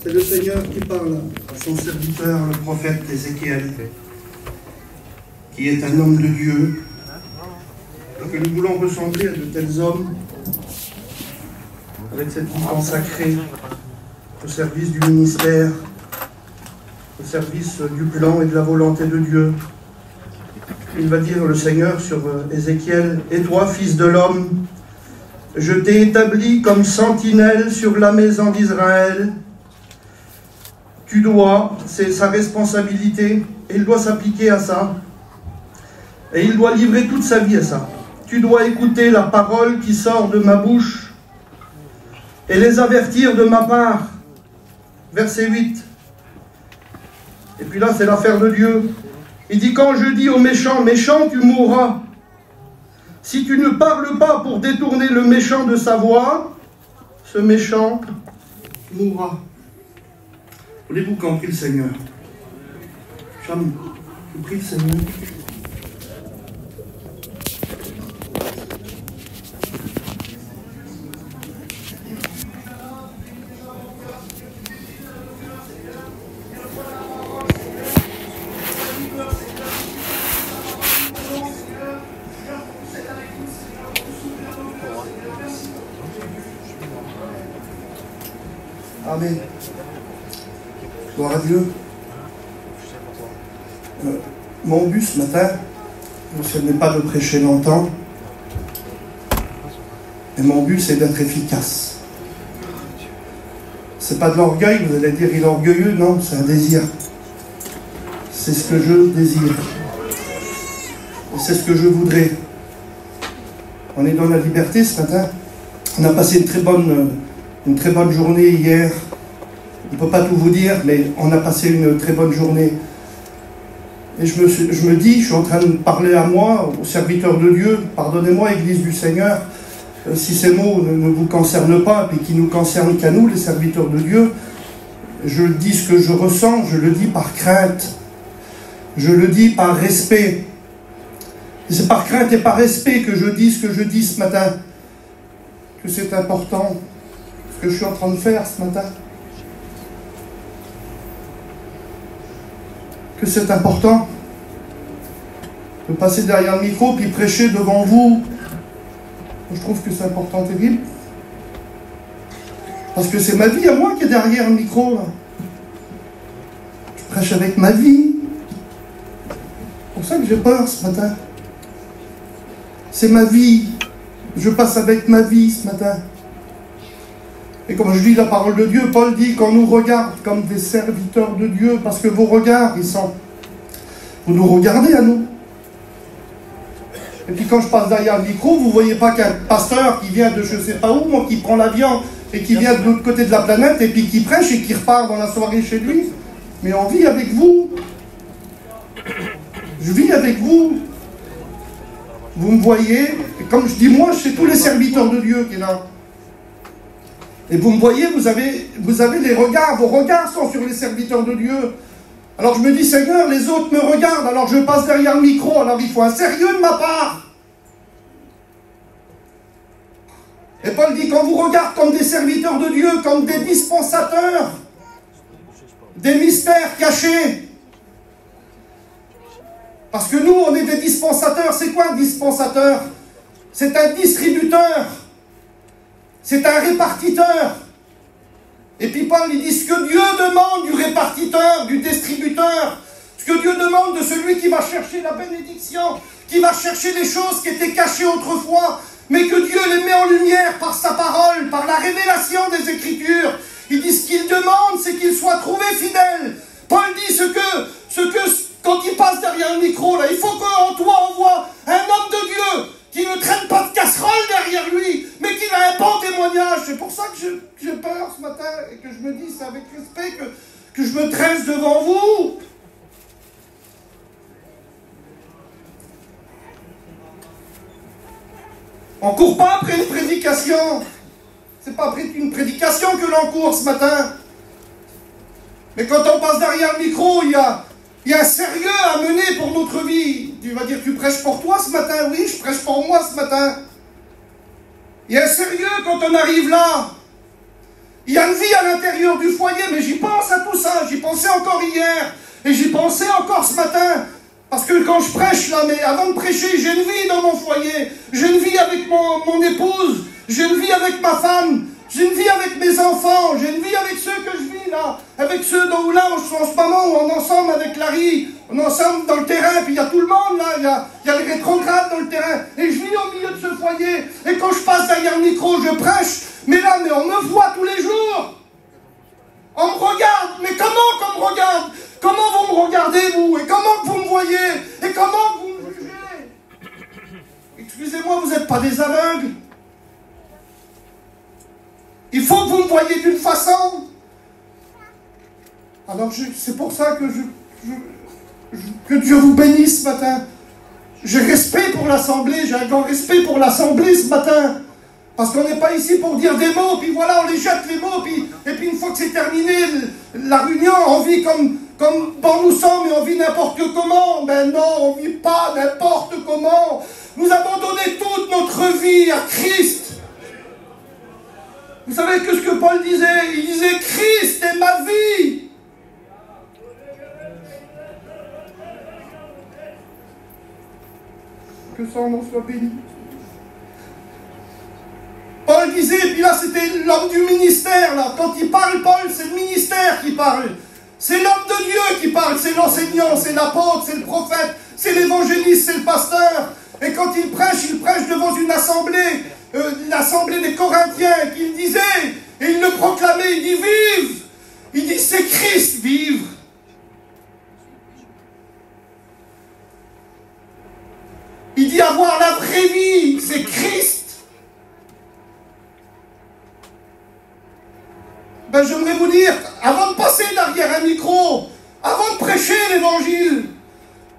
C'est le Seigneur qui parle à son serviteur, le prophète Ézéchiel, qui est un homme de Dieu, et que nous voulons ressembler à de tels hommes, avec cette vie consacrée au service du ministère, au service du plan et de la volonté de Dieu. Il va dire le Seigneur sur Ézéchiel: « Et toi, fils de l'homme, je t'ai établi comme sentinelle sur la maison d'Israël. » Tu dois, c'est sa responsabilité, et il doit s'appliquer à ça. Et il doit livrer toute sa vie à ça. Tu dois écouter la parole qui sort de ma bouche et les avertir de ma part. Verset 8. Et puis là, c'est l'affaire de Dieu. Il dit: quand je dis au méchant, méchant, tu mourras. Si tu ne parles pas pour détourner le méchant de sa voie, ce méchant mourra. Voulez-vous qu'en prie le Seigneur? Cham, je prie le Seigneur. Amen. Gloire à Dieu. Mon but ce matin, ce n'est pas de prêcher longtemps, mais mon but c'est d'être efficace. C'est pas de l'orgueil, vous allez dire il est orgueilleux, non, c'est un désir. C'est ce que je désire. Et c'est ce que je voudrais. On est dans la liberté ce matin. On a passé une très bonne journée hier. On ne peut pas tout vous dire, mais on a passé une très bonne journée. Et je me dis, je suis en train de parler à moi, aux serviteurs de Dieu, pardonnez-moi, Église du Seigneur, si ces mots ne vous concernent pas, et qui nous concernent qu'à nous, les serviteurs de Dieu, je dis ce que je ressens, je le dis par crainte, je le dis par respect. Et c'est par crainte et par respect que je dis ce que je dis ce matin, que c'est important, ce que je suis en train de faire ce matin. Que c'est important de passer derrière le micro puis prêcher devant vous. Je trouve que c'est important, terrible. Parce que c'est ma vie à moi qui est derrière le micro. Là. Je prêche avec ma vie. C'est pour ça que j'ai peur ce matin. C'est ma vie. Je passe avec ma vie ce matin. Et comme je lis la parole de Dieu, Paul dit qu'on nous regarde comme des serviteurs de Dieu, parce que vos regards, vous nous regardez à nous. Et puis quand je passe derrière le micro, vous ne voyez pas qu'un pasteur qui vient de je ne sais pas où, moi, qui prend l'avion et qui vient de l'autre côté de la planète et puis qui prêche et qui repart dans la soirée chez lui. Mais on vit avec vous. Je vis avec vous. Vous me voyez. Et comme je dis moi, c'est tous les serviteurs de Dieu qui sont là. Et vous me voyez, vous avez les regards, vos regards sont sur les serviteurs de Dieu. Alors je me dis, Seigneur, les autres me regardent, alors je passe derrière le micro, alors il faut un sérieux de ma part. Et Paul dit qu'on vous regarde comme des serviteurs de Dieu, comme des dispensateurs, des mystères cachés. Parce que nous, on est des dispensateurs. C'est quoi un dispensateur? C'est un distributeur. C'est un répartiteur. Et puis Paul, il dit ce que Dieu demande du répartiteur, du distributeur, ce que Dieu demande de celui qui va chercher la bénédiction, qui va chercher les choses qui étaient cachées autrefois, mais que Dieu les met en lumière par sa parole, par la révélation des Écritures. Il dit ce qu'il demande, c'est qu'il soit trouvé fidèle. Paul dit quand il passe derrière le micro, là, il faut qu'en toi on voit un homme de Dieu qui ne traîne pas de casserole derrière lui, mais qui a un bon témoignage. C'est pour ça que j'ai peur ce matin et que je me dis, c'est avec respect que je me dresse devant vous. On ne court pas après une prédication. C'est pas après une prédication que l'on court ce matin. Mais quand on passe derrière le micro, il y a un sérieux à mener pour notre vie. Tu vas dire, tu prêches pour toi ce matin? Oui, je prêche pour moi ce matin. Il y a un sérieux quand on arrive là. Il y a une vie à l'intérieur du foyer, mais j'y pense à tout ça. J'y pensais encore hier. Et j'y pensais encore ce matin. Parce que quand je prêche là, mais avant de prêcher, j'ai une vie dans mon foyer. J'ai une vie avec mon épouse. J'ai une vie avec ma femme. J'ai une vie avec mes enfants. J'ai une vie avec ceux que je vis là. Avec ceux dont là, en ce moment, où on est ensemble avec Larry. On est ensemble dans le terrain. Puis il y a tout le monde là. Il y a les rétrogrades dans le terrain. Et je vis au milieu de ce foyer. Et quand je passe derrière le micro, je prêche. Mais là, on me voit tous les jours. On me regarde. Mais comment qu'on me regarde? Comment vous me regardez, vous? Et comment vous me voyez? Et comment vous me jugez? Excusez-moi, vous n'êtes pas des aveugles. Il faut que vous me voyiez d'une façon. Alors, c'est pour ça que que Dieu vous bénisse ce matin. J'ai respect pour l'Assemblée, j'ai un grand respect pour l'Assemblée ce matin. Parce qu'on n'est pas ici pour dire des mots, puis voilà, on les jette les mots, et puis une fois que c'est terminé, la réunion, on vit comme bon nous sommes, et on vit n'importe comment. Ben non, on ne vit pas n'importe comment. Nous avons donné toute notre vie à Christ. Vous savez que ce que Paul disait? Il disait, Christ est ma vie. Que son nom soit béni. Paul disait, puis là c'était l'homme du ministère, là. Quand il parle, Paul, c'est le ministère qui parle. C'est l'homme de Dieu qui parle, c'est l'enseignant, c'est l'apôtre, c'est le prophète, c'est l'évangéliste, c'est le pasteur. Et quand il prêche devant une assemblée, l'assemblée des Corinthiens, qu'il disait, et il le proclamait, il dit vive. Il dit c'est Christ vivre. Il dit avoir la vraie vie, c'est Christ. Ben, j'aimerais vous dire, avant de passer derrière un micro, avant de prêcher l'évangile,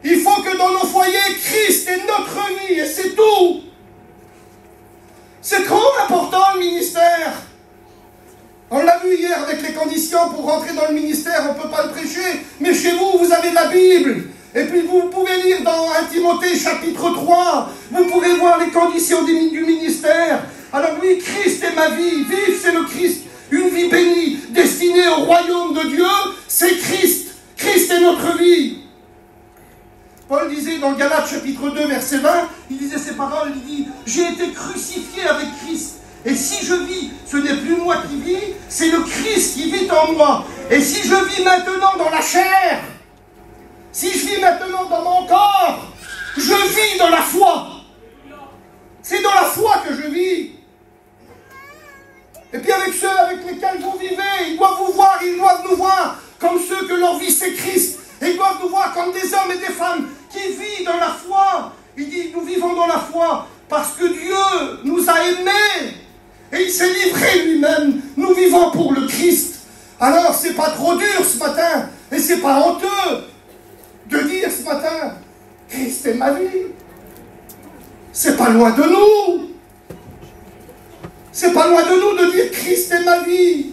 il faut que dans nos foyers, Christ est notre vie, et c'est tout. C'est trop important le ministère. On l'a vu hier avec les conditions pour rentrer dans le ministère, on ne peut pas le prêcher, mais chez vous, vous avez la Bible. Et puis vous pouvez lire dans 1 Timothée chapitre 3, vous pourrez voir les conditions du ministère. Alors oui, Christ est ma vie, vive c'est le Christ. Une vie bénie, destinée au royaume de Dieu, c'est Christ. Christ est notre vie. Paul disait dans Galates chapitre 2 verset 20, il disait ces paroles, il dit « J'ai été crucifié avec Christ. Et si je vis, ce n'est plus moi qui vis, c'est le Christ qui vit en moi. Et si je vis maintenant dans la chair, si je vis maintenant dans mon corps, je vis dans la foi. C'est dans la foi que je vis. Et puis avec ceux avec lesquels vous vivez, ils doivent vous voir, ils doivent nous voir comme ceux que leur vie c'est Christ. Et ils doivent nous voir comme des hommes et des femmes qui vivent dans la foi. Il dit, nous vivons dans la foi parce que Dieu nous a aimés. Et il s'est livré lui-même. Nous vivons pour le Christ. Alors c'est pas trop dur ce matin. Et c'est pas honteux de dire ce matin, Christ est ma vie. C'est pas loin de nous. C'est pas loin de nous de dire Christ est ma vie.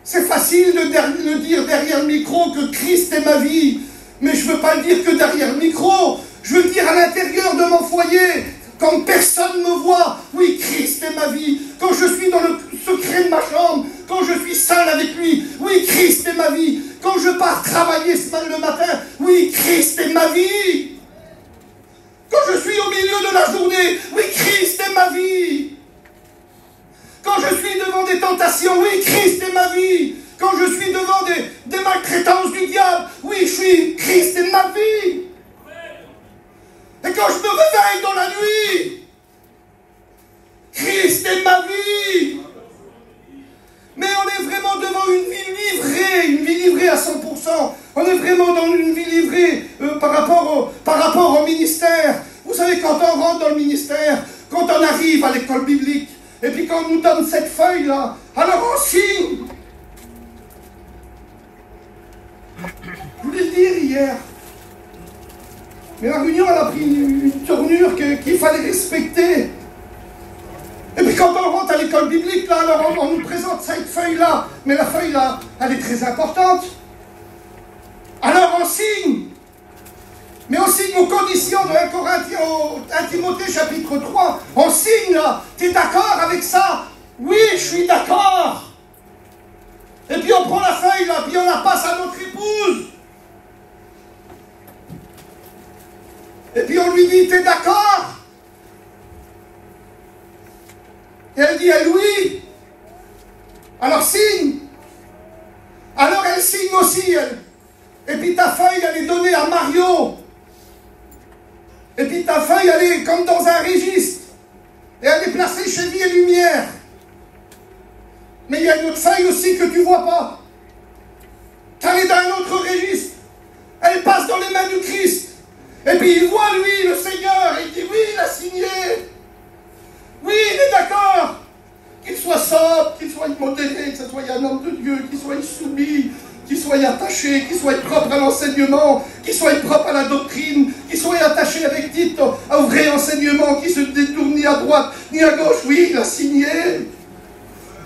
C'est facile de le dire derrière le micro que Christ est ma vie. Mais je ne veux pas le dire que derrière le micro. Je veux le dire à l'intérieur de mon foyer. Quand personne ne me voit, oui, Christ est ma vie. Quand je suis dans le secret de ma chambre, quand je suis seul avec lui, oui, Christ est ma vie. Quand je pars travailler le matin, oui, Christ est ma vie. Quand je suis au milieu de la journée, oui, Christ est ma vie. Quand je suis devant des tentations, oui, Christ est ma vie. Quand je suis devant des maltraitances du diable, oui, Christ est ma vie. Et quand je me réveille dans la nuit, Christ est ma vie. Mais on est vraiment devant une vie livrée à 100%. On est vraiment dans une vie livrée par rapport au ministère. Vous savez, quand on rentre dans le ministère, quand on arrive à l'école biblique, et puis quand on nous donne cette feuille-là, alors on signe. Je voulais le dire hier. Mais la réunion, elle a pris une tournure qu'il fallait respecter. Et puis quand on rentre à l'école biblique, là, alors on nous présente cette feuille-là. Mais la feuille-là, elle est très importante. Alors on signe. Mais on signe aux conditions de 1 Corinthiens, 1 Timothée chapitre 3. On signe là. Tu es d'accord avec ça? Oui, je suis d'accord. puis on prend la feuille, là, puis on la passe à notre épouse. Et puis on lui dit, t'es d'accord? Et elle dit, eh oui. Alors signe. Alors elle signe aussi, elle. Et puis ta feuille, elle est donnée à Mario. Et puis ta feuille, elle est comme dans un registre. Et elle est placée chez Vie et Lumière. Mais il y a une autre feuille aussi que tu ne vois pas. Elle est dans un autre registre. Elle passe dans les mains du Christ. Et puis il voit, lui, le Seigneur. Et il dit, oui, il a signé. Oui, il est d'accord. Qu'il soit sobre, qu'il soit modéré, que ce soit un homme de Dieu, qu'il soit soumis, qu'il soit attaché, qu'il soit propre à l'enseignement, qu'il soit propre à la doctrine, qu'il soit attaché avec titre au vrai enseignement, qu'il se détourne ni à droite ni à gauche. Oui, il a signé.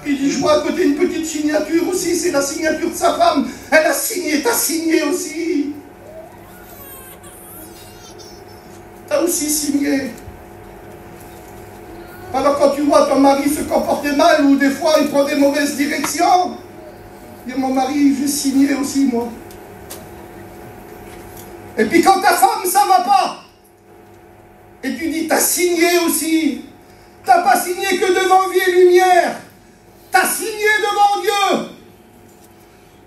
Il dit, je vois à côté une petite signature aussi, c'est la signature de sa femme. Elle a signé, t'as signé aussi. T'as aussi signé. Alors quand tu vois ton mari se comporter mal ou des fois il prend des mauvaises directions, dis mon mari, j'ai signé aussi moi. Et puis quand ta femme ça va pas, et tu dis t'as signé aussi, t'as pas signé que devant Vie et Lumière, t'as signé devant Dieu,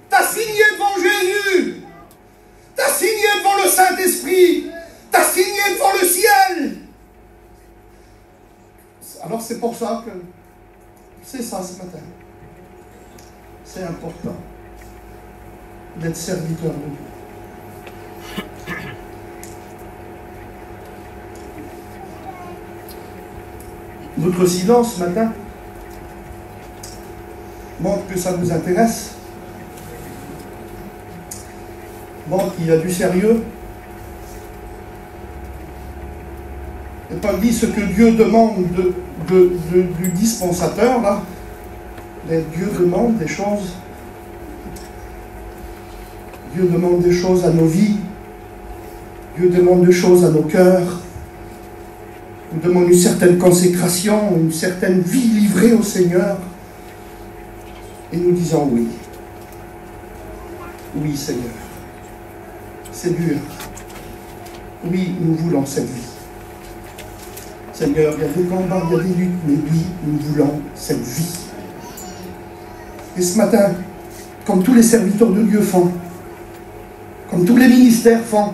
t'as signé devant Jésus, t'as signé devant le Saint-Esprit, t'as signé devant le ciel. Alors c'est pour ça que c'est ça ce matin. C'est important d'être serviteur de Dieu. Votre silence ce matin montre que ça vous intéresse, montre qu'il y a du sérieux. Et pas dit ce que Dieu demande du dispensateur, là. Dieu demande des choses. Dieu demande des choses à nos vies. Dieu demande des choses à nos cœurs. Il demande une certaine consécration, une certaine vie livrée au Seigneur. Et nous disons oui. Oui, Seigneur. C'est dur. Oui, nous voulons cette vie. Seigneur, il y a des combats, il y a des luttes, mais oui, nous voulons cette vie. Et ce matin, comme tous les serviteurs de Dieu font, comme tous les ministères font,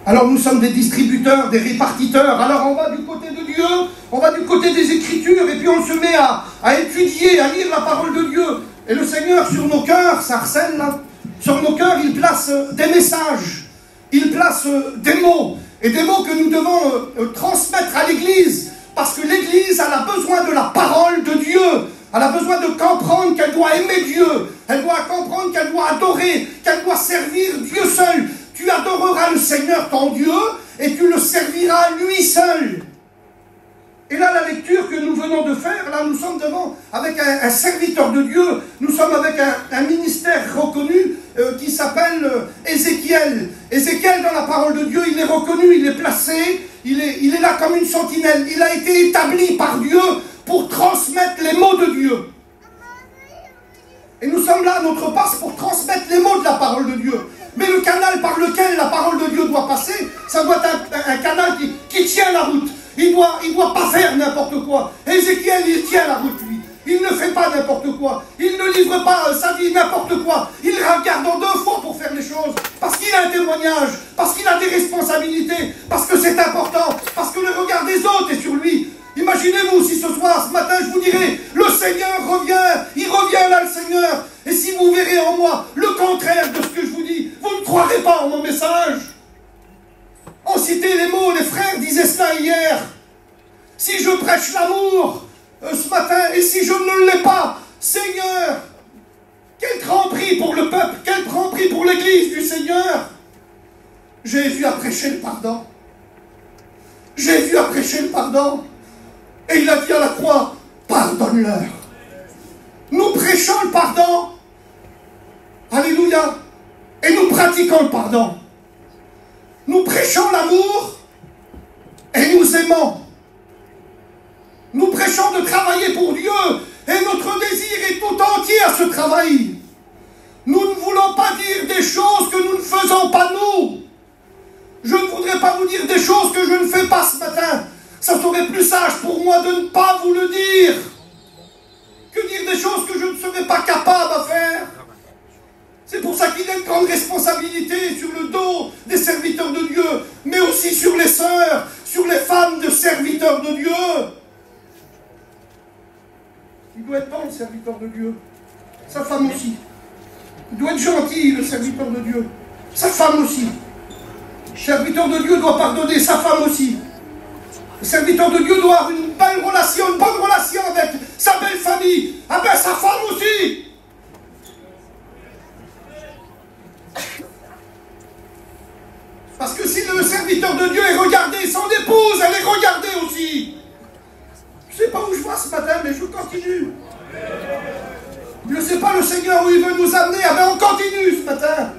alors nous sommes des distributeurs, des répartiteurs, alors on va du côté de Dieu, on va du côté des Écritures, et puis on se met à étudier, à lire la parole de Dieu. Et le Seigneur, sur nos cœurs, ça harcèle là, sur nos cœurs, il place des messages, il place des mots, et des mots que nous devons transmettre à l'Église, parce que l'Église, elle a besoin de la parole de Dieu. Elle a besoin de comprendre qu'elle doit aimer Dieu. Elle doit comprendre qu'elle doit adorer, qu'elle doit servir Dieu seul. Tu adoreras le Seigneur ton Dieu et tu le serviras lui seul. Et là, la lecture que nous venons de faire, là, nous sommes devant avec un serviteur de Dieu. Nous sommes avec un ministère reconnu qui s'appelle Ézéchiel. Ézéchiel, dans la parole de Dieu, il est reconnu, il est placé, il est là comme une sentinelle. Il a été établi par Dieu pour transmettre les mots de Dieu. Et nous sommes là à notre passe pour transmettre les mots de la parole de Dieu. Mais le canal par lequel la parole de Dieu doit passer, ça doit être un canal qui tient la route. Il doit pas faire n'importe quoi. Ézéchiel, il tient la route, lui. Il ne fait pas n'importe quoi. Il ne livre pas sa vie n'importe quoi. Il regarde en deux fois pour faire les choses. Parce qu'il a un témoignage. Parce qu'il a des responsabilités. Parce que c'est important. Parce que le regard des autres est sur lui. Imaginez-vous si ce soir, ce matin, je vous dirais, le Seigneur revient. Il revient là, le Seigneur. Et si vous verrez en moi le contraire de ce que je vous dis, vous ne croirez pas en mon message. On citait les mots, les frères disaient cela hier. Si je prêche l'amour ce matin, et si je ne l'ai pas, Seigneur, quel grand prix pour le peuple, quel grand prix pour l'Église du Seigneur. Jésus a prêché le pardon. Jésus a prêché le pardon. Et il a dit à la croix, pardonne-leur. Nous prêchons le pardon. Alléluia. Et nous pratiquons le pardon. Nous prêchons l'amour et nous aimons. Nous prêchons de travailler pour Dieu et notre désir est tout entier à ce travail. des choses que nous ne faisons pas nous. Je ne voudrais pas vous dire des choses que je ne fais pas ce matin. Ça serait plus sage pour moi de ne pas vous le dire que dire des choses que je ne serais pas capable à faire. C'est pour ça qu'il y a une grande responsabilité sur le dos des serviteurs de Dieu, mais aussi sur les sœurs, sur les femmes de serviteurs de Dieu. Il doit être bon, le serviteur de Dieu. Sa femme aussi. Il doit être gentil, le serviteur de Dieu. Sa femme aussi. Le serviteur de Dieu doit pardonner, sa femme aussi. Le serviteur de Dieu doit avoir une belle relation, une bonne relation avec sa belle famille. Ah ben, sa femme aussi. Parce que si le serviteur de Dieu est regardé, son épouse, elle est regardée aussi. Je ne sais pas où je vais ce matin, mais je continue. Je ne sais pas le Seigneur où il veut nous amener. Ah ben, on continue ce matin.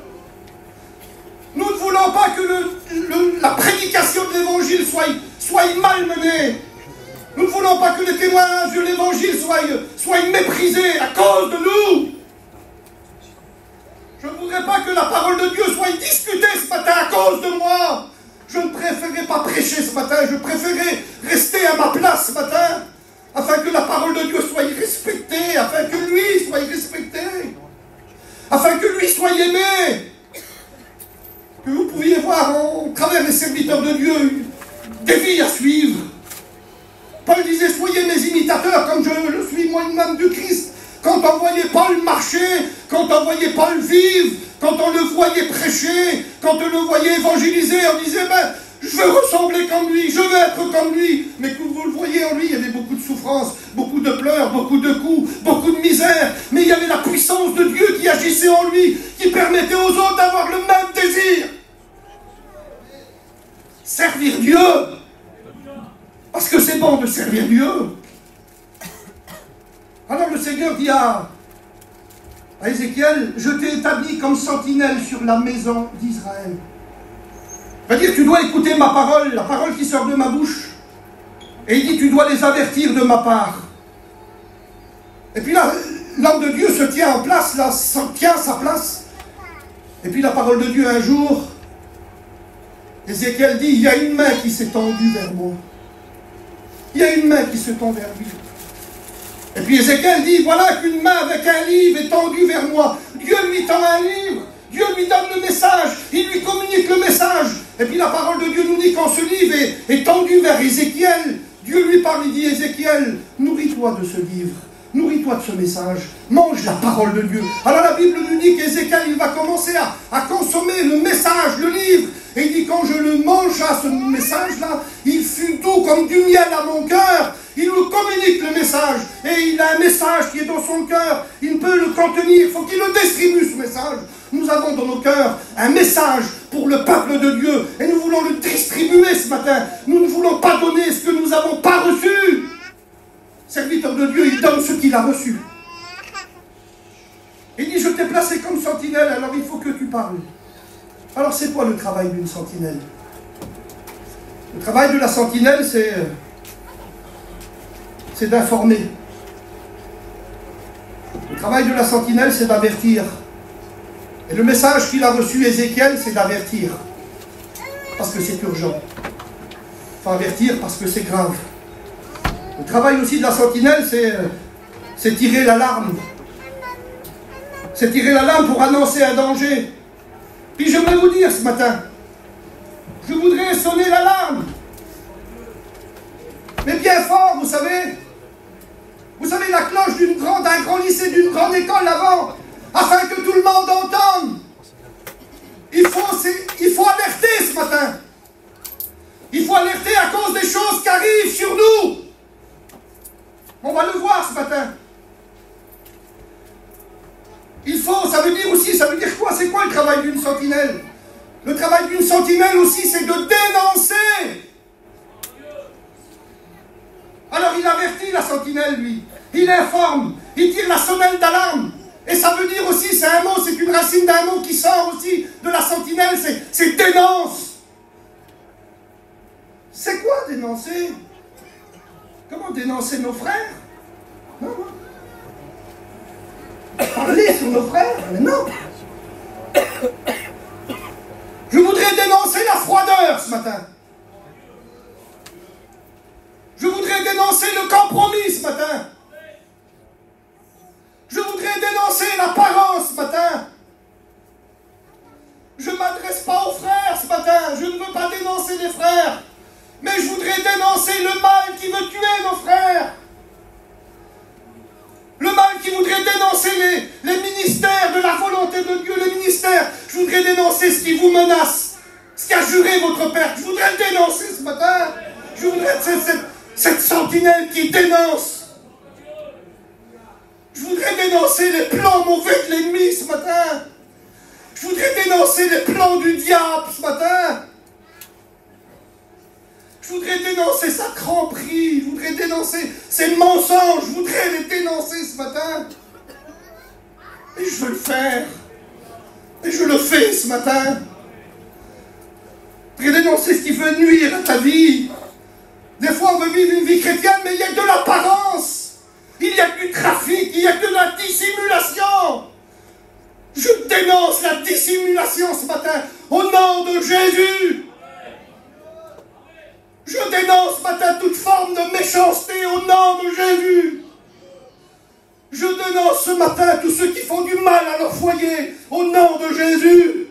Nous ne voulons pas que la prédication de l'Évangile soit malmenée. Nous ne voulons pas que le témoignage de l'Évangile soit méprisé à cause de nous. Je ne voudrais pas que la parole de Dieu soit discutée ce matin à cause de moi. Je ne préférais pas prêcher ce matin. Je préférais rester à ma place ce matin, afin que la parole de Dieu soit respectée, afin que lui soit respecté, afin que lui soit aimé. Que vous pouviez voir au travers des serviteurs de Dieu des vies à suivre. Paul disait, soyez mes imitateurs comme je le suis moi-même du Christ. Quand on voyait Paul marcher, quand on voyait Paul vivre, quand on le voyait prêcher, quand on le voyait évangéliser, on disait, ben, je veux ressembler comme lui, je veux être comme lui. Mais que vous le voyez en lui, il y avait beaucoup de souffrance, beaucoup de pleurs, beaucoup de coups, beaucoup de misère. Mais il y avait la puissance de Dieu qui agissait en lui, qui permettait aux autres d'avoir le même désir. Servir Dieu. Parce que c'est bon de servir Dieu. Alors le Seigneur dit à Ézéchiel, je t'ai établi comme sentinelle sur la maison d'Israël. C'est-à-dire, tu dois écouter ma parole, la parole qui sort de ma bouche. Et il dit, tu dois les avertir de ma part. Et puis là, l'homme de Dieu se tient en place, là, tient sa place. Et puis la parole de Dieu, un jour, Ézéchiel dit, il y a une main qui s'est tendue vers moi. Il y a une main qui se tend vers lui. Et puis Ézéchiel dit, voilà qu'une main avec un livre est tendue vers moi. Dieu lui tend un livre. Dieu lui donne le message. Il lui communique le message. Et puis la parole de Dieu nous dit quand ce livre est tendu vers Ézéchiel, Dieu lui parle, il dit, Ézéchiel, nourris-toi de ce livre. Nourris-toi de ce message. Mange la parole de Dieu. Alors la Bible nous dit qu'Ézéchiel, il va commencer à consommer le message, le livre. Et il dit, quand je le mangea, ce message-là, il fut doux comme du miel à mon cœur. Il nous communique le message. Et il a un message qui est dans son cœur. Il ne peut le contenir. Il faut qu'il le distribue, ce message. Nous avons dans nos cœurs un message pour le peuple de Dieu. Et nous voulons le distribuer ce matin. Nous ne voulons pas donner ce que nous n'avons pas reçu. Serviteur de Dieu, il donne ce qu'il a reçu. Il dit, je t'ai placé comme sentinelle, alors il faut que tu parles. Alors c'est quoi le travail d'une sentinelle? Le travail de la sentinelle, c'est d'informer. Le travail de la sentinelle, c'est d'avertir. Et le message qu'il a reçu, Ézéchiel, c'est d'avertir. Parce que c'est urgent. Il faut avertir parce que c'est grave. Le travail aussi de la sentinelle, c'est tirer l'alarme. C'est tirer l'alarme pour annoncer un danger. Puis j'aimerais vous dire ce matin, je voudrais sonner l'alarme. Mais bien fort, vous savez. Vous savez, la cloche d'un grand lycée, d'une grande école avant, afin que tout le monde entende. Il faut alerter ce matin. Il faut alerter à cause des choses qui arrivent sur nous. On va le voir ce matin. Ça veut dire aussi, ça veut dire quoi? C'est quoi le travail d'une sentinelle? Le travail d'une sentinelle aussi, c'est de dénoncer. Alors il avertit la sentinelle, lui. Il informe, il tire la sonnette d'alarme. Et ça veut dire aussi, c'est un mot, c'est une racine d'un mot qui sort aussi de la sentinelle, c'est dénonce. C'est quoi dénoncer? Comment dénoncer nos frères? Non, non. Parler sur nos frères? Mais non. Seigneur ce matin. Je voudrais dénoncer le compromis ce matin. Je voudrais dénoncer l'apparence ce matin. Je ne m'adresse pas aux frères ce matin. Je ne veux pas dénoncer les frères. Mais je voudrais dénoncer le mal qui veut tuer nos frères. Le mal qui voudrait dénoncer les ministères de la volonté de Dieu, les ministères. Je voudrais dénoncer ce qui vous menace, ce qui a juré votre père. Je voudrais le dénoncer ce matin. Je voudrais cette sentinelle qui dénonce. Je voudrais dénoncer les plans mauvais de l'ennemi ce matin. Je voudrais dénoncer les plans du diable ce matin. Je voudrais dénoncer sa tromperie. Je voudrais dénoncer ses mensonges. Je voudrais les dénoncer ce matin. Et je veux le faire. Et je le fais ce matin. Je voudrais dénoncer ce qui veut nuire à ta vie. Des fois, on veut vivre une vie chrétienne, mais il y a de l'apparence. Il y a du trafic, il y a de la dissimulation. Je dénonce la dissimulation ce matin au nom de Jésus. Je dénonce ce matin toute forme de méchanceté au nom de Jésus. Je dénonce ce matin tous ceux qui font du mal à leur foyer au nom de Jésus.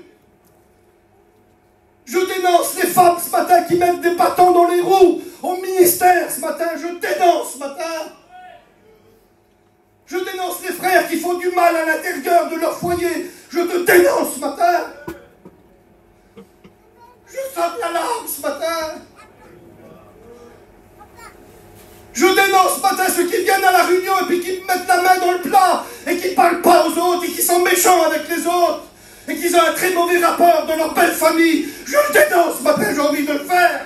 Je dénonce les femmes ce matin qui mettent des bâtons dans les roues au ministère ce matin. Je dénonce ce matin. Je dénonce les frères qui font du mal à l'intérieur de leur foyer. Je te dénonce ce matin. Je sonne l'alarme ce matin. Je dénonce ce matin ceux qui viennent à la réunion et puis qui mettent la main dans le plat et qui ne parlent pas aux autres et qui sont méchants avec les autres et qui ont un très mauvais rapport de leur belle famille. Je le dénonce ce matin, j'ai envie de le faire.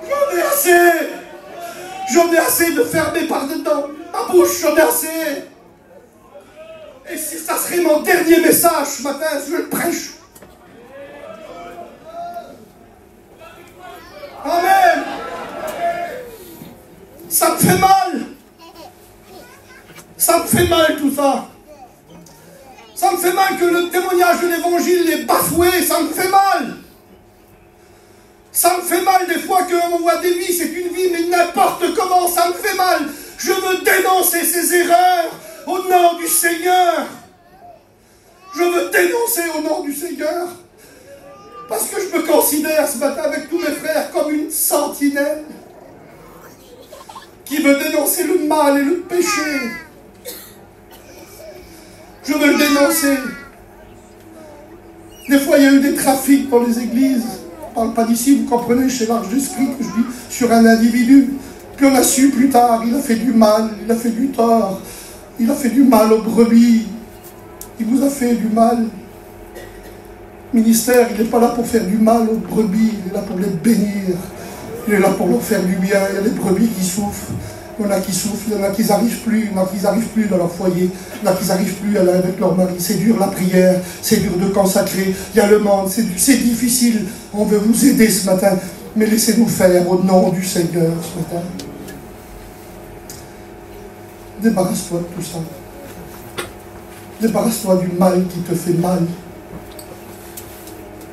J'en ai assez. J'en ai assez de fermer par dedans ma bouche, j'en ai assez. Et si ça serait mon dernier message ce matin, je le prêche. Amen. Ça me fait mal. Ça me fait mal tout ça. Ça me fait mal que le témoignage de l'évangile est bafoué. Ça me fait mal. Ça me fait mal des fois qu'on voit des vies, c'est une vie, mais n'importe comment, ça me fait mal. Je veux dénoncer ces erreurs au nom du Seigneur. Je veux dénoncer au nom du Seigneur. Parce que je me considère ce matin avec tous mes frères comme une sentinelle qui veut dénoncer le mal et le péché. Je veux le dénoncer. Des fois, il y a eu des trafics dans les églises. Je ne parle pas d'ici, vous comprenez, chez l'Arche d'Esprit, que je dis sur un individu. Puis on a su plus tard, il a fait du mal, il a fait du tort, il a fait du mal aux brebis. Il vous a fait du mal. Le ministère, il n'est pas là pour faire du mal aux brebis, il est là pour les bénir. Il est là pour leur faire du bien. Il y a des brebis qui souffrent. Il y en a qui souffrent, il y en a qui n'arrivent plus, il y en a qui n'arrivent plus dans leur foyer, il y en a qui n'arrivent plus à aller avec leur mari. C'est dur la prière, c'est dur de consacrer, il y a le monde, c'est difficile. On veut vous aider ce matin, mais laissez-nous faire au nom du Seigneur ce matin. Débarrasse-toi de tout ça. Débarrasse-toi du mal qui te fait mal.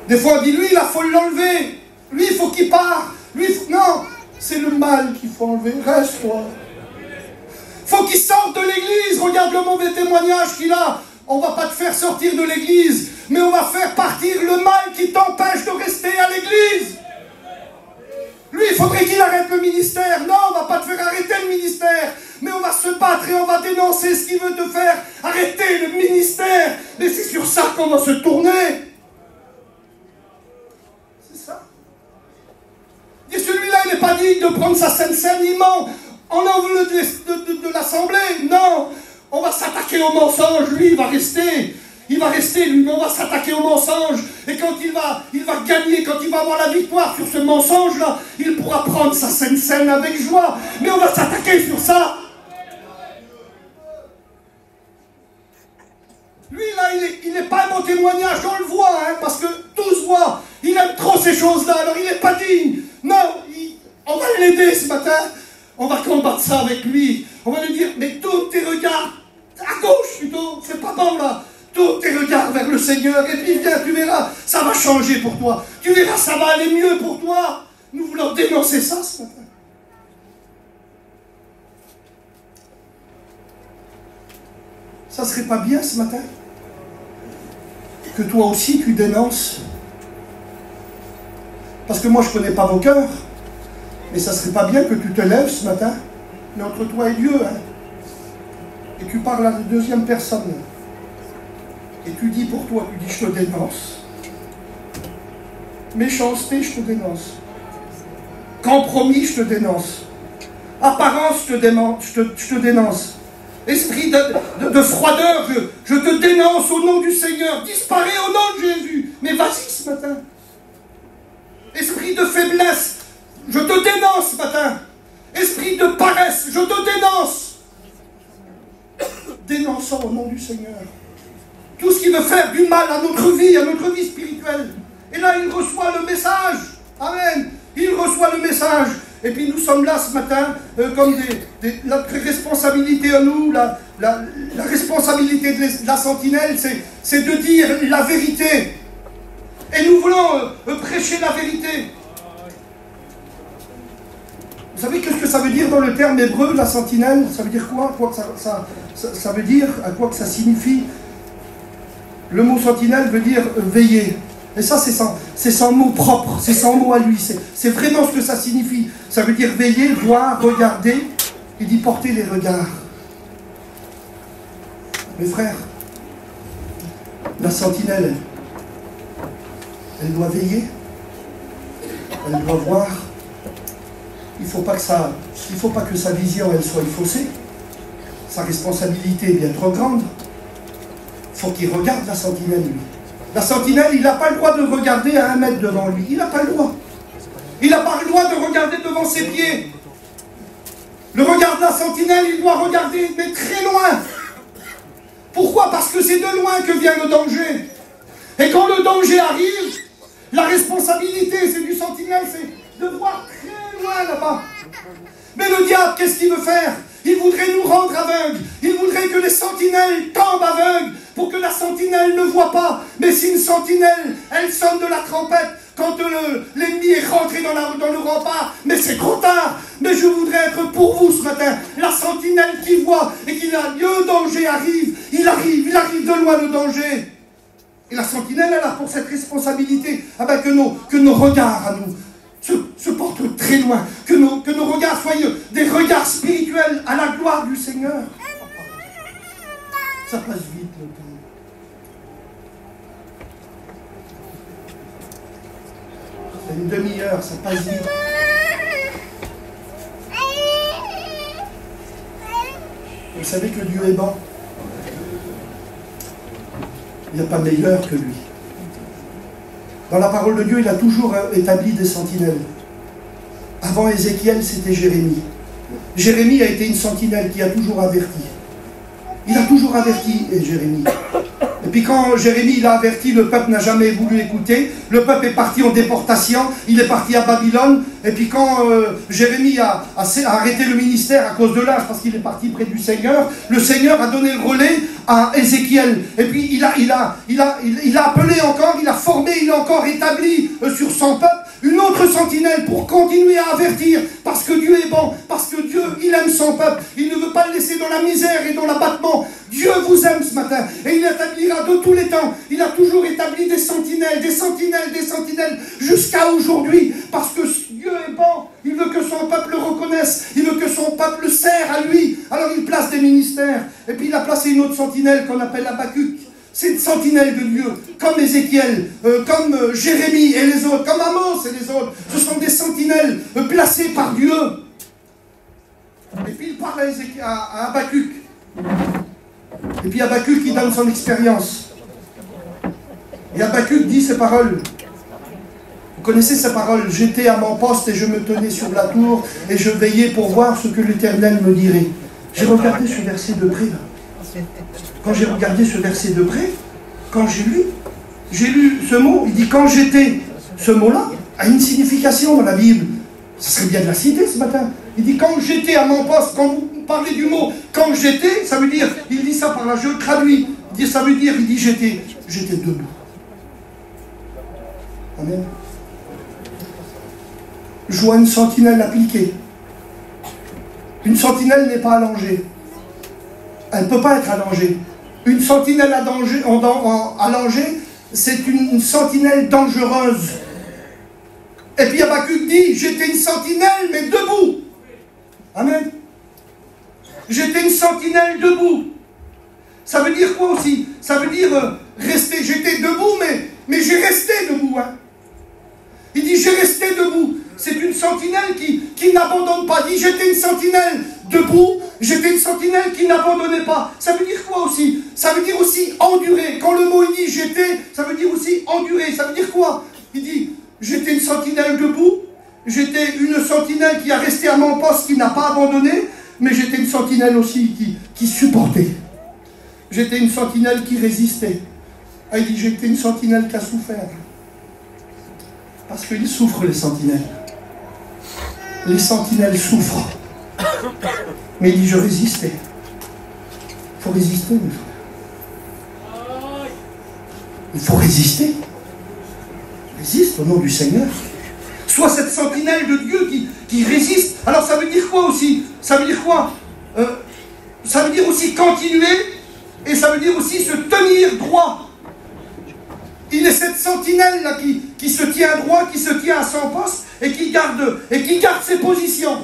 Des fois on dit, lui, il faut l'enlever. Lui, il faut qu'il parte. Lui, non, c'est le mal qu'il faut enlever. Reste-toi. Faut qu'il sorte de l'église. Regarde le mauvais témoignage qu'il a. On ne va pas te faire sortir de l'église, mais on va faire partir le mal qui t'empêche de rester à l'église. Lui, il faudrait qu'il arrête le ministère. Non, on ne va pas te faire arrêter le ministère, mais on va se battre et on va dénoncer ce qu'il veut te faire arrêter le ministère. Et c'est sur ça qu'on va se tourner. Et celui-là, il n'est pas digne de prendre sa Sainte Seine, il ment. On enveloppe de l'Assemblée. Non, on va s'attaquer au mensonge. Lui, il va rester. Il va rester, lui, mais on va s'attaquer au mensonge. Et quand il va gagner, quand il va avoir la victoire sur ce mensonge-là, il pourra prendre sa Sainte Seine avec joie. Mais on va s'attaquer sur ça. Lui, là, il n'est pas un bon témoignage, on le voit, hein, parce que tous voient. Il aime trop ces choses-là, alors il n'est pas digne. Non, on va l'aider ce matin. On va combattre ça avec lui. On va lui dire, mais tourne tes regards à gauche plutôt, c'est pas bon là. Tourne tes regards vers le Seigneur et puis viens, tu verras, ça va changer pour toi. Tu verras, ça va aller mieux pour toi. Nous voulons dénoncer ça ce matin. Ça serait pas bien ce matin que toi aussi tu dénonces? Parce que moi je connais pas vos cœurs, mais ça serait pas bien que tu te lèves ce matin, mais entre toi et Dieu, hein, et tu parles à la deuxième personne, et tu dis pour toi, tu dis je te dénonce. Méchanceté, je te dénonce. Compromis, je te dénonce. Apparence, je te dénonce. Esprit de froideur, je te dénonce au nom du Seigneur. Disparais au nom de Jésus. Mais vas-y ce matin. Esprit de faiblesse, je te dénonce ce matin. Esprit de paresse, je te dénonce. Dénonçons au nom du Seigneur. Tout ce qui veut faire du mal à notre vie spirituelle. Et là, il reçoit le message. Amen. Il reçoit le message. Et puis nous sommes là ce matin, comme notre responsabilité à nous, la responsabilité de la sentinelle, c'est de dire la vérité. Et nous voulons prêcher la vérité. Vous savez qu'est-ce que ça veut dire dans le terme hébreu, la sentinelle? Ça veut dire quoi? À quoi que ça veut dire? À quoi que ça signifie? Le mot sentinelle veut dire veiller. Et ça, c'est son mot propre, c'est son mot à lui. C'est vraiment ce que ça signifie. Ça veut dire veiller, voir, regarder. Il dit porter les regards. Mes frères, la sentinelle, elle doit veiller. Elle doit voir. Il ne faut pas que sa vision elle soit faussée. Sa responsabilité est bien trop grande. Il faut qu'il regarde la sentinelle, lui. La sentinelle, il n'a pas le droit de regarder à 1 mètre devant lui. Il n'a pas le droit. Il n'a pas le droit de regarder devant ses pieds. Le regard de la sentinelle, il doit regarder, mais très loin. Pourquoi? Parce que c'est de loin que vient le danger. Et quand le danger arrive, la responsabilité, c'est du sentinelle, c'est de voir très loin là-bas. Mais le diable, qu'est-ce qu'il veut faire? Il voudrait nous rendre aveugles. Il voudrait que les sentinelles tombent aveugles pour que la sentinelle ne voit pas. Mais si une sentinelle, elle sonne de la trompette quand l'ennemi est rentré dans le rempart, mais c'est trop tard. Mais je voudrais être pour vous ce matin, la sentinelle qui voit et qui a le danger arrive. Il arrive de loin le danger. Et la sentinelle, elle a pour cette responsabilité que nos regards à nous se portent très loin, que nos regards soient des regards spirituels à la gloire du Seigneur. Ça passe vite le temps. C'est une demi-heure, ça passe vite. Vous savez que Dieu est bon. Il n'y a pas meilleur que lui. Dans la parole de Dieu, il a toujours établi des sentinelles. Avant Ézéchiel, c'était Jérémie. Jérémie a été une sentinelle qui a toujours averti. Il a toujours averti, Jérémie. Et puis quand Jérémie l'a averti, le peuple n'a jamais voulu écouter. Le peuple est parti en déportation, il est parti à Babylone. Et puis quand Jérémie a arrêté le ministère à cause de l'âge, parce qu'il est parti près du Seigneur, le Seigneur a donné le relais à Ézéchiel. Et puis il a appelé encore, il a formé, il a encore établi sur son peuple une autre sentinelle pour continuer à avertir, parce que Dieu est bon, parce que Dieu, il aime son peuple, il ne veut pas le laisser dans la misère et dans l'abattement. Dieu vous aime ce matin, et il établira de tous les temps, il a toujours établi des sentinelles, jusqu'à aujourd'hui, parce que Dieu est bon, il veut que son peuple le reconnaisse, il veut que son peuple sert à lui, alors il place des ministères, et puis il a placé une autre sentinelle qu'on appelle Habakkuk. C'est une sentinelle de Dieu, comme Ézéchiel, comme Jérémie et les autres, comme Amos et les autres. Ce sont des sentinelles placées par Dieu. Et puis il parle à Habakkuk. Et puis Habakkuk, il donne son expérience. Et Habakkuk dit ces paroles. Vous connaissez ces paroles? J'étais à mon poste et je me tenais sur la tour et je veillais pour voir ce que l'Éternel me dirait. J'ai regardé ce verset de près là. Quand j'ai regardé ce verset de près, quand j'ai lu ce mot, il dit quand j'étais, ce mot-là a une signification dans la Bible. Ça serait bien de la citer ce matin. Il dit quand j'étais à mon poste, quand vous parlez du mot quand j'étais, ça veut dire, il dit ça par là, je traduis Il dit, ça veut dire, il dit, j'étais debout. Amen. Je vois une sentinelle appliquée. Une sentinelle n'est pas allongée. Elle ne peut pas être allongée. Une sentinelle allongée, c'est une sentinelle dangereuse. Et puis Habakkuk dit, j'étais une sentinelle, mais debout. Amen. J'étais une sentinelle debout. Ça veut dire quoi aussi? Ça veut dire rester. J'étais debout, mais j'ai resté debout. Hein. Il dit, j'ai resté debout. C'est une sentinelle qui n'abandonne pas. Il dit, j'étais une sentinelle debout. J'étais une sentinelle qui n'abandonnait pas. Ça veut dire quoi aussi? Ça veut dire aussi endurer. Quand le mot il dit j'étais, ça veut dire aussi endurer. Ça veut dire quoi? Il dit, j'étais une sentinelle debout. J'étais une sentinelle qui a resté à mon poste, qui n'a pas abandonné. Mais j'étais une sentinelle aussi qui supportait. J'étais une sentinelle qui résistait. Ah, il dit, j'étais une sentinelle qui a souffert. Parce qu'ils souffrent, les sentinelles. Les sentinelles souffrent. Mais il dit, je résistais. Il faut résister, mes frères. Il faut résister. Résiste au nom du Seigneur. Sois cette sentinelle de Dieu qui résiste. Alors ça veut dire quoi aussi? Ça veut dire quoi? Ça veut dire aussi continuer. Et ça veut dire aussi se tenir droit. Il est cette sentinelle-là qui se tient droit, qui se tient à son poste et qui garde ses positions.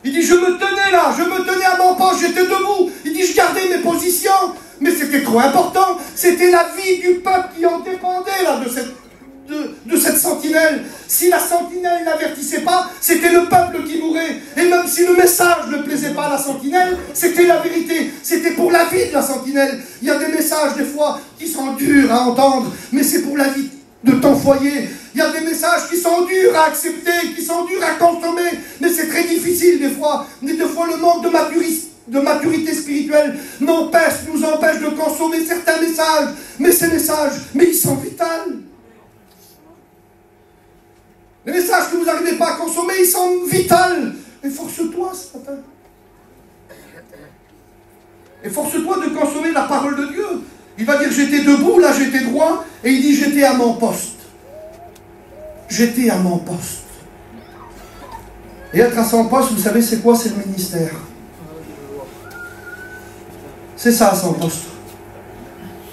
Il dit, je me tenais là, je me tenais à mon poste, j'étais debout. Il dit, je gardais mes positions. Mais c'était trop important. C'était la vie du peuple qui en dépendait là, de cette sentinelle. Si la sentinelle n'avertissait pas, c'était le peuple qui mourait. Et même si le message ne plaisait pas à la sentinelle, c'était la vérité. C'était pour la vie de la sentinelle. Il y a des messages des fois qui sont durs à entendre, mais c'est pour la vie de ton foyer. Il y a des messages qui sont durs à accepter, qui sont durs à consommer, mais c'est très difficile des fois. Mais des fois le manque de maturité spirituelle nous empêche de consommer certains messages. Mais ces messages, ils sont vitaux. Les messages que vous n'arrivez pas à consommer, ils sont vitaux. Efforce-toi ce matin. Efforce-toi de consommer la parole de Dieu. Il va dire, j'étais debout, là j'étais droit, et il dit, j'étais à mon poste. J'étais à mon poste. Et être à son poste, vous savez, c'est quoi? C'est le ministère. C'est ça, à son poste.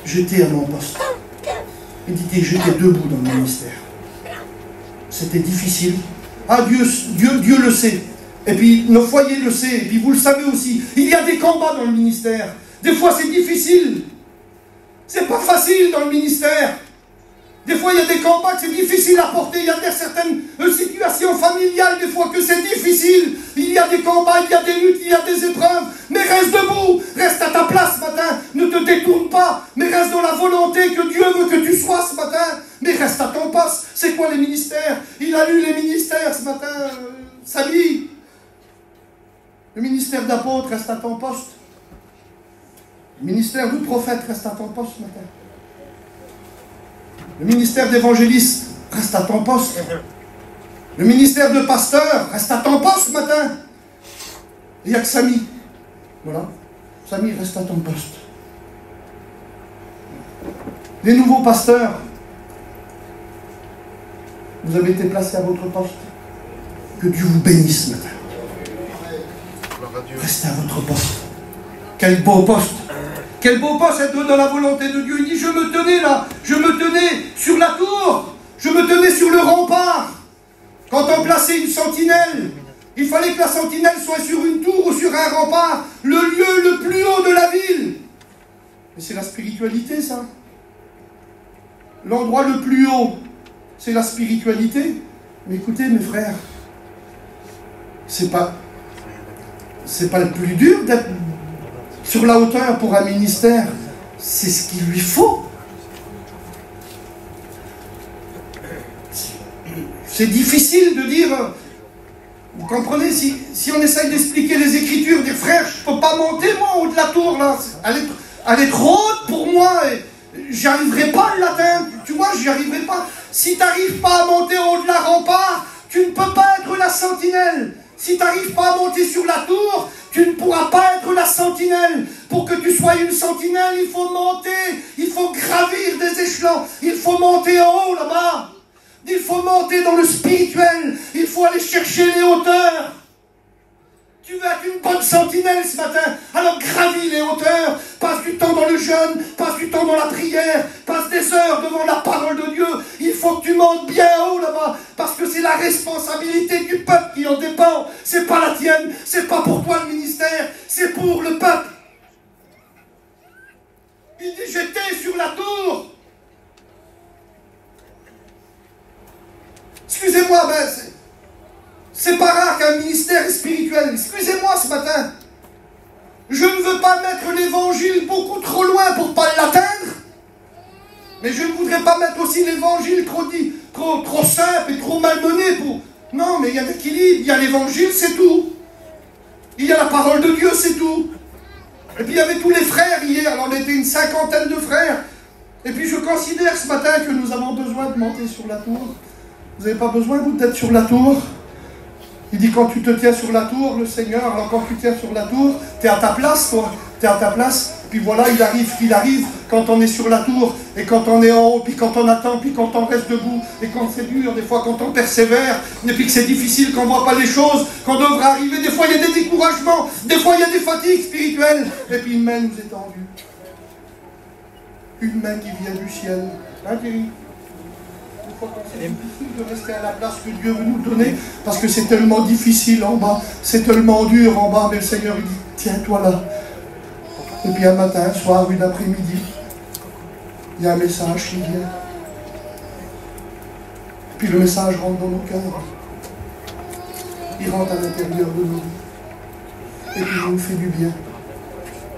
J'étais à mon poste. Il dit, j'étais debout dans le ministère. C'était difficile. Ah, Dieu le sait. Et puis, nos foyers le savent. Et puis, vous le savez aussi. Il y a des combats dans le ministère. Des fois, c'est difficile. C'est pas facile dans le ministère. Des fois, il y a des combats que c'est difficile à porter. Il y a certaines situations familiales, des fois, que c'est difficile. Il y a des combats, il y a des luttes, il y a des épreuves. Mais reste debout. Reste à ta place ce matin. Ne te détourne pas. Mais reste dans la volonté que Dieu veut que tu sois ce matin. Mais reste à ton poste. C'est quoi les ministères? Il a lu les ministères ce matin, Samy. Le ministère d'apôtre, reste à ton poste. Le ministère de prophète, reste à ton poste ce matin. Le ministère d'évangéliste, reste à ton poste. Le ministère de pasteur, reste à ton poste ce matin. Il n'y a que Samy. Voilà. Samy, reste à ton poste. Les nouveaux pasteurs, vous avez été placés à votre poste. Que Dieu vous bénisse ce matin. Restez à votre poste. Quel beau poste. Quel beau poste être dans la volonté de Dieu. Il dit, je me tenais là. Je me tenais sur la tour. Je me tenais sur le rempart. Quand on plaçait une sentinelle, il fallait que la sentinelle soit sur une tour ou sur un rempart. Le lieu le plus haut de la ville. Mais c'est la spiritualité, ça. L'endroit le plus haut, c'est la spiritualité. Mais écoutez, mes frères, c'est pas le plus dur d'être sur la hauteur pour un ministère. C'est ce qu'il lui faut. C'est difficile de dire, vous comprenez, si on essaye d'expliquer les Écritures, dire frère, je ne peux pas monter moi au-delà de la tour là, elle est trop haute pour moi, et j'y arriverai pas à l'atteindre, tu vois, j'y arriverai pas. Si tu n'arrives pas à monter au-delà rempart, tu ne peux pas être la sentinelle. Si tu n'arrives pas à monter sur la tour, tu ne pourras pas être la sentinelle. Pour que tu sois une sentinelle, il faut monter, il faut gravir des échelons, il faut monter en haut là-bas. Il faut monter dans le spirituel, il faut aller chercher les hauteurs. Tu veux être une bonne sentinelle ce matin, alors gravis les hauteurs, passe du temps dans le jeûne, passe du temps dans la prière, passe des heures devant la parole de Dieu. Il faut que tu montes bien haut là-bas, parce que c'est la responsabilité du peuple qui en dépend. C'est pas la tienne, c'est pas pour toi le ministère, c'est pour le peuple. Il dit, j'étais sur la tour. Excusez-moi, ben c'est pas rare qu'un ministère est spirituel. Excusez-moi ce matin. Je ne veux pas mettre l'évangile beaucoup trop loin pour ne pas l'atteindre. Mais je ne voudrais pas mettre aussi l'évangile trop simple et trop malmené pour... Non, mais il y a l'équilibre. Il y a l'évangile, c'est tout. Il y a la parole de Dieu, c'est tout. Et puis il y avait tous les frères hier. Alors on était une 50aine de frères. Et puis je considère ce matin que nous avons besoin de monter sur la tour. Vous n'avez pas besoin, vous, d'être sur la tour? Il dit, quand tu te tiens sur la tour, le Seigneur, alors quand tu tiens sur la tour, tu es à ta place, toi. Tu es à ta place. Puis voilà, il arrive qu'il arrive quand on est sur la tour, et quand on est en haut, puis quand on attend, puis quand on reste debout, et quand c'est dur, des fois quand on persévère, et puis que c'est difficile, qu'on ne voit pas les choses, qu'on devrait arriver. Des fois, il y a des découragements, des fois, il y a des fatigues spirituelles. Et puis une main nous est tendue. Une main qui vient du ciel. Hein, Thierry? C'est difficile de rester à la place que Dieu veut nous donner, parce que c'est tellement difficile en bas, c'est tellement dur en bas, mais le Seigneur il dit, tiens-toi là. Et puis un matin, un soir, une après-midi, il y a un message qui vient. Puis le message rentre dans nos cœurs. Il rentre à l'intérieur de nous. Et puis il nous fait du bien.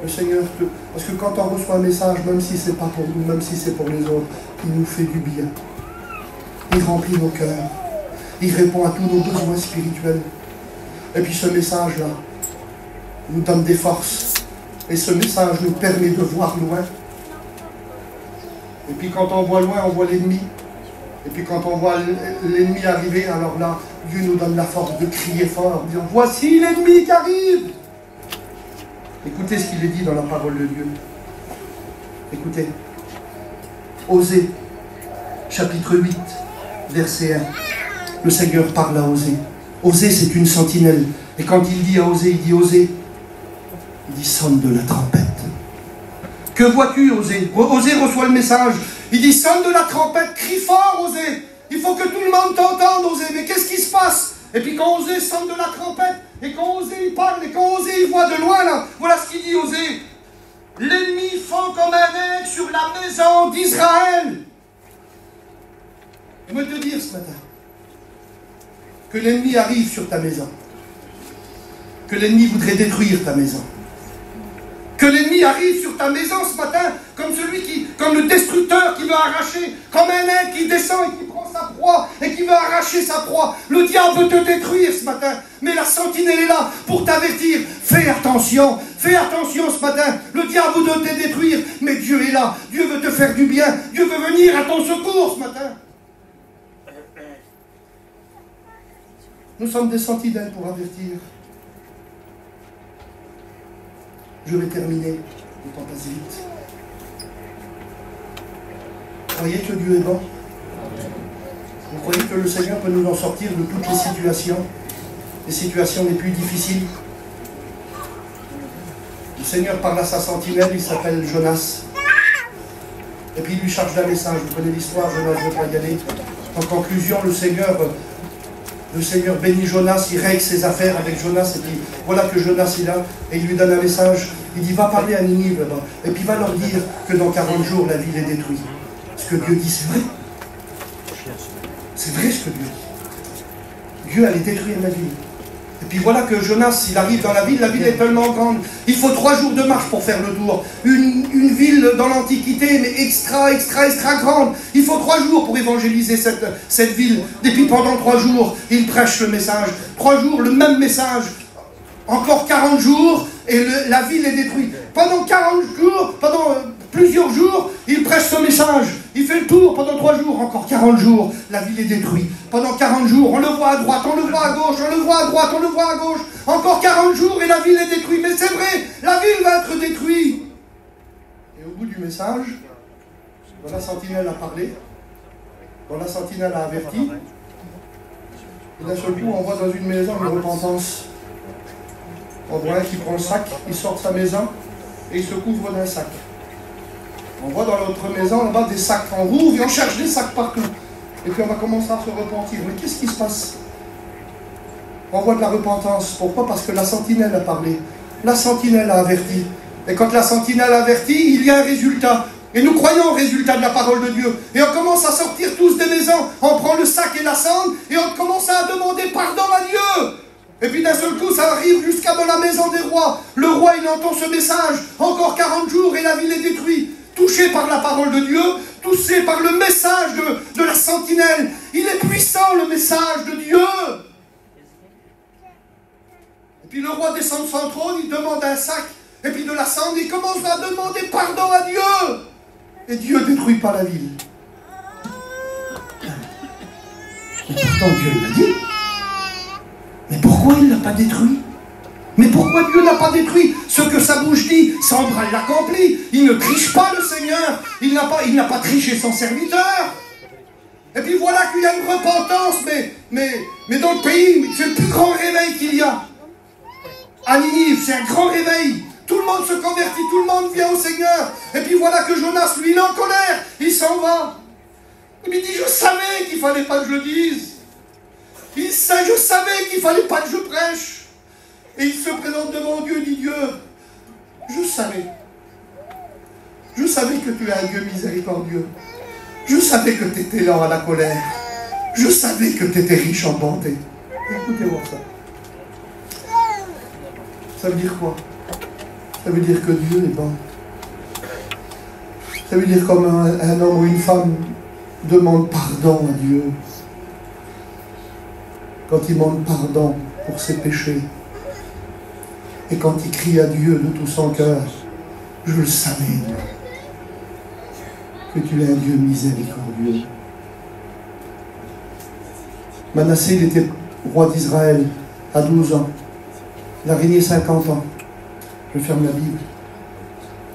Le Seigneur, parce que quand on reçoit un message, même si c'est pas pour nous, même si c'est pour les autres, il nous fait du bien. Il remplit nos cœurs. Il répond à tous nos besoins spirituels. Et puis ce message-là nous donne des forces. Et ce message nous permet de voir loin. Et puis quand on voit loin, on voit l'ennemi. Et puis quand on voit l'ennemi arriver, alors là, Dieu nous donne la force de crier fort, en disant, voici l'ennemi qui arrive. Écoutez ce qu'il est dit dans la parole de Dieu. Écoutez. Osée, chapitre 8. Verset 1. Le Seigneur parle à Osée. Osée, c'est une sentinelle. Et quand il dit à Osée, il dit Osée. Il dit sonne de la trompette. Que vois-tu, Osée? Osée reçoit le message. Il dit sonne de la trompette, crie fort, Osée. Il faut que tout le monde t'entende, Osée. Mais qu'est-ce qui se passe? Et puis quand Osée sonne de la trompette, et quand Osée il parle, et quand Osée il voit de loin, là, voilà ce qu'il dit, Osée. L'ennemi fond comme un aigle sur la maison d'Israël. Je veux te dire ce matin que l'ennemi arrive sur ta maison, que l'ennemi voudrait détruire ta maison, que l'ennemi arrive sur ta maison ce matin comme le destructeur qui veut arracher, comme un aigle qui descend et qui prend sa proie et qui veut arracher sa proie. Le diable veut te détruire ce matin, mais la sentinelle est là pour t'avertir. Fais attention ce matin. Le diable veut te détruire, mais Dieu est là. Dieu veut te faire du bien. Dieu veut venir à ton secours ce matin. Nous sommes des sentinelles pour avertir. Je vais terminer, le temps passe vite. Croyez que Dieu est bon? Vous croyez que le Seigneur peut nous en sortir de toutes les situations les plus difficiles? Le Seigneur parle à sa sentinelle, il s'appelle Jonas. Et puis il lui charge d'un message. Vous connaissez l'histoire, Jonas ne veut pas y aller. En conclusion, le Seigneur bénit Jonas, il règle ses affaires avec Jonas, et puis voilà que Jonas est là, et il lui donne un message. Il dit, va parler à Ninive là-bas, et puis va leur dire que dans 40 jours, la ville est détruite. Ce que Dieu dit, c'est vrai. C'est vrai ce que Dieu dit. Dieu allait détruire la ville. Et puis voilà que Jonas, il arrive dans la ville est tellement grande. Il faut 3 jours de marche pour faire le tour. Une ville dans l'Antiquité, mais extra grande. Il faut 3 jours pour évangéliser cette ville. Et puis pendant 3 jours, il prêche le message. 3 jours, le même message. Encore 40 jours, et la ville est détruite. Pendant 40 jours, pendant plusieurs jours, il prêche ce message. Il fait le tour. jours, pendant 3 jours, encore 40 jours, la ville est détruite. Pendant 40 jours, on le voit à droite, on le voit à gauche, on le voit à droite, on le voit à gauche. Encore 40 jours et la ville est détruite. Mais c'est vrai, la ville va être détruite. Et au bout du message, quand la sentinelle a parlé, quand la sentinelle a averti, et d'un seul coup, on voit dans une maison une repentance. On voit un qui prend le sac, il sort de sa maison et il se couvre d'un sac. On voit dans l'autre maison là-bas des sacs. On rouvre et on cherche des sacs partout. Et puis on va commencer à se repentir. Mais qu'est-ce qui se passe? On voit de la repentance. Pourquoi? Parce que la sentinelle a parlé. La sentinelle a averti. Et quand la sentinelle a averti, il y a un résultat. Et nous croyons au résultat de la parole de Dieu. Et on commence à sortir tous des maisons. On prend le sac et la cendre et on commence à demander pardon à Dieu. Et puis d'un seul coup, ça arrive jusqu'à dans la maison des rois. Le roi, il entend ce message. Encore 40 jours et la ville est détruite. Touché par la parole de Dieu, touché par le message de la sentinelle. Il est puissant, le message de Dieu. Et puis le roi descend de son trône, il demande un sac, et puis de la cendre, il commence à demander pardon à Dieu. Et Dieu ne détruit pas la ville. Et pourtant Dieu l'a dit. Mais pourquoi il ne l'a pas détruit? Mais pourquoi Dieu n'a pas détruit ce que sa bouche dit? Son bras l'accomplit. Il ne triche pas le Seigneur. Il n'a pas triché son serviteur. Et puis voilà qu'il y a une repentance, mais dans le pays, c'est le plus grand réveil qu'il y a. À Ninive, c'est un grand réveil. Tout le monde se convertit, tout le monde vient au Seigneur. Et puis voilà que Jonas, lui, il est en colère. Il s'en va. Il me dit, je savais qu'il ne fallait pas que je le dise. Je savais qu'il ne fallait pas que je prêche. Et il se présente devant Dieu, dit Dieu, je savais que tu es un Dieu miséricordieux. Je savais que tu étais lent à la colère. Je savais que tu étais riche en bonté. Écoutez-moi ça. Ça veut dire quoi? Ça veut dire que Dieu est bon. Ça veut dire comme un homme ou une femme demande pardon à Dieu. Quand il demande pardon pour ses péchés. Et quand il crie à Dieu de tout son cœur, je le savais, que tu es un Dieu miséricordieux. Manassé, il était roi d'Israël à 12 ans. Il a régné 50 ans. Je ferme la Bible.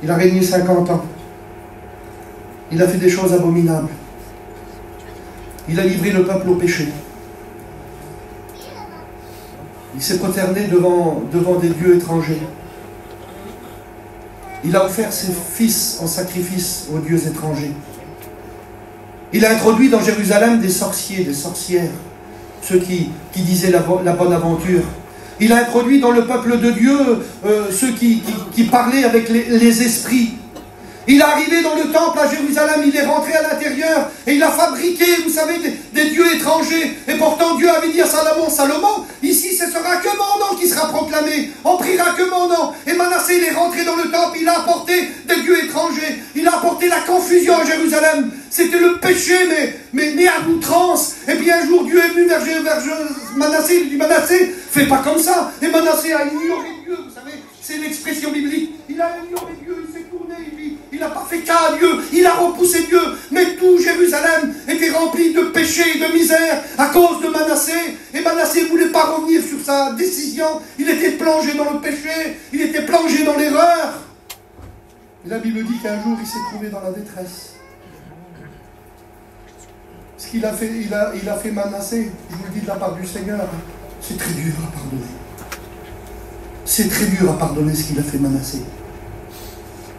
Il a régné 50 ans. Il a fait des choses abominables. Il a livré le peuple au péché. Il s'est prosterné devant des dieux étrangers. Il a offert ses fils en sacrifice aux dieux étrangers. Il a introduit dans Jérusalem des sorciers, des sorcières, ceux qui disaient la bonne aventure. Il a introduit dans le peuple de Dieu ceux qui parlaient avec les esprits. Il est arrivé dans le temple à Jérusalem, il est rentré à l'intérieur et il a fabriqué, vous savez, des dieux étrangers. Et pourtant Dieu avait dit à Salomon, ici ce sera que mon nom qui sera proclamé, on priera que mon nom. Et Manassé, il est rentré dans le temple, il a apporté des dieux étrangers, il a apporté la confusion à Jérusalem. C'était le péché, mais à outrance. Et puis un jour Dieu est venu vers Manassé, il lui dit, Manassé, fais pas comme ça. Et Manassé a ignoré Dieu, vous savez, c'est l'expression biblique. Il a ignoré Dieu, il s'est tourné, il n'a pas fait cas à Dieu, il a repoussé Dieu, mais tout Jérusalem était rempli de péché et de misère à cause de Manassé, et Manassé ne voulait pas revenir sur sa décision, il était plongé dans le péché, il était plongé dans l'erreur. Et la Bible dit qu'un jour il s'est trouvé dans la détresse. Ce qu'il a fait, il a fait Manassé, je vous le dis de la part du Seigneur, c'est très dur à pardonner. C'est très dur à pardonner ce qu'il a fait Manassé.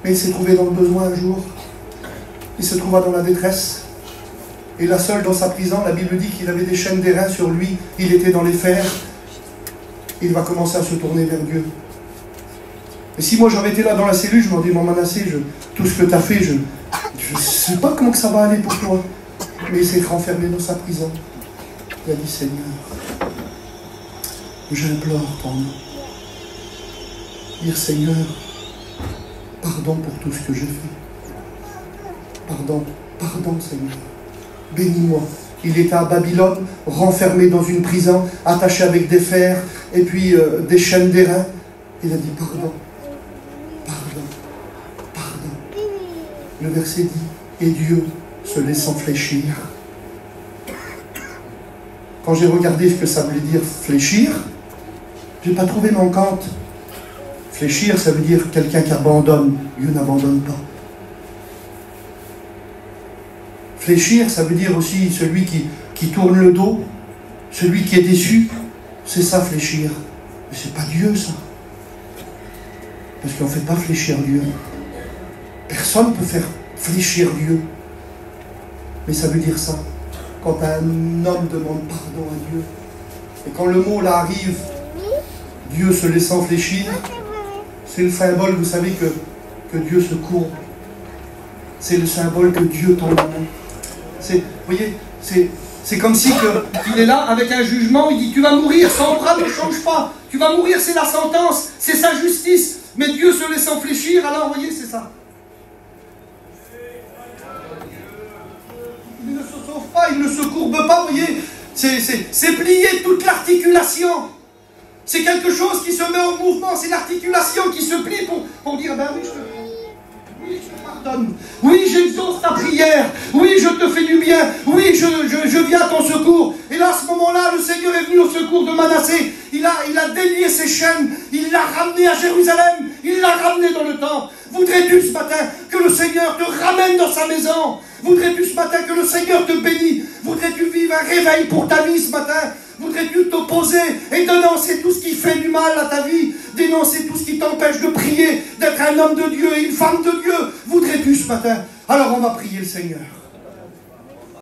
Mais il s'est trouvé dans le besoin un jour. Il se trouva dans la détresse. Et là seul dans sa prison, la Bible dit qu'il avait des chaînes d'airain sur lui. Il était dans les fers. Il va commencer à se tourner vers Dieu. Et si moi j'avais été là dans la cellule, je me dis, mon Manassé, tout ce que tu as fait, je ne sais pas comment que ça va aller pour toi. Mais il s'est renfermé dans sa prison. Il a dit, Seigneur, j'implore ton nom. Dire, Seigneur, pardon pour tout ce que j'ai fait. Pardon, Seigneur. Bénis-moi. Il était à Babylone, renfermé dans une prison, attaché avec des fers, et puis des chaînes d'airain. Il a dit, pardon. Le verset dit, et Dieu se laissant fléchir. Quand j'ai regardé ce que ça voulait dire fléchir, je n'ai pas trouvé manquante. Fléchir, ça veut dire quelqu'un qui abandonne. Dieu n'abandonne pas. Fléchir, ça veut dire aussi celui qui tourne le dos, celui qui est déçu. C'est ça, fléchir. Mais c'est pas Dieu, ça. Parce qu'on ne fait pas fléchir Dieu. Personne ne peut faire fléchir Dieu. Mais ça veut dire ça. Quand un homme demande pardon à Dieu, et quand le mot là arrive, Dieu se laissant fléchir, c'est le symbole, vous savez, que Dieu se courbe. C'est le symbole que Dieu tend la main. Vous voyez, c'est comme si qu'il est là avec un jugement, il dit tu vas mourir, son bras ne change pas, tu vas mourir, c'est la sentence, c'est sa justice. Mais Dieu se laissant fléchir, alors vous voyez, c'est ça. Il ne se sauve pas, il ne se courbe pas, vous voyez, c'est plier toute l'articulation. C'est quelque chose qui se met en mouvement, c'est l'articulation qui se plie pour dire, ben oui, je te pardonne, oui, j'exauce ta prière, oui, je te fais du bien, oui, je viens à ton secours. Et là, à ce moment-là, le Seigneur est venu au secours de Manassé, il a délié ses chaînes, il l'a ramené à Jérusalem, il l'a ramené dans le temple. Voudrais-tu ce matin que le Seigneur te ramène dans sa maison? Voudrais-tu ce matin que le Seigneur te bénisse? Voudrais-tu vivre un réveil pour ta vie ce matin? Voudrais-tu t'opposer et dénoncer tout ce qui fait du mal à ta vie? Dénoncer tout ce qui t'empêche de prier, d'être un homme de Dieu et une femme de Dieu? Voudrais-tu ce matin? Alors on va prier le Seigneur.